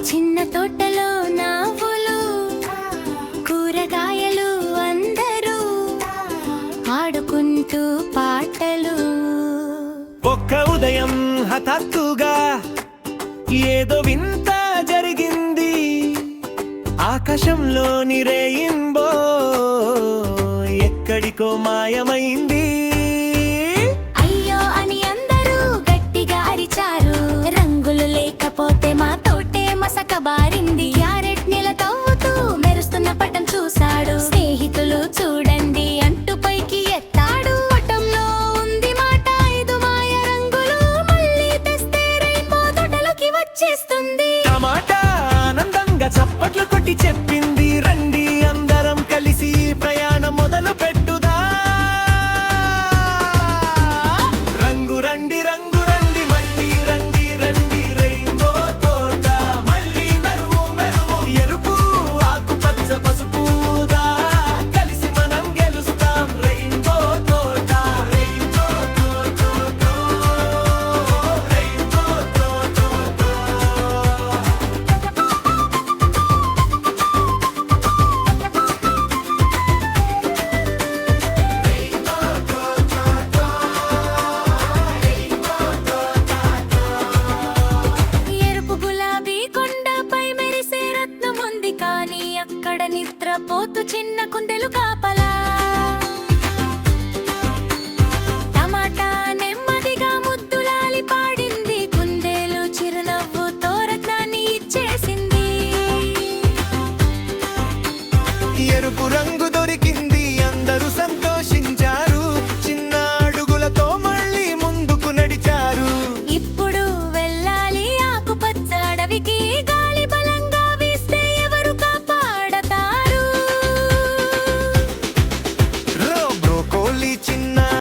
చిన్న తోటలో నవ్వులు, కూరగాయలు, అందరూ ఆడుకుంటూ పాటలు. ఒక్క ఉదయం హఠాత్తుగా ఏదో వింత జరిగింది. ఆకాశంలోని రెయిన్బో ఎక్కడికో మాయమైంది. అయ్యో అని అందరూ గట్టిగా అరిచారు. రంగులు లేకపోతే మా తోటే మసకబారింది. క్యారెట్ నీల తవ్వుతూ మెరుస్తున్న పటం చూశాడు. స్నేహితులు చూడండి అంటూ పైకి ఎత్తాడు. పటంలో ఉంది మాట, 5 మాయ రంగులు మళ్ళీ తెస్తే రెయిన్బో తోటలోకి వచ్చేస్తుంది. టమాటా ఆనందంగా చప్పట్లు కొట్టి చెప్పింది, రండి అందరం కలిసి ప్రయాణం మొదలు పెట్టుదా. రంగు రండి రంగు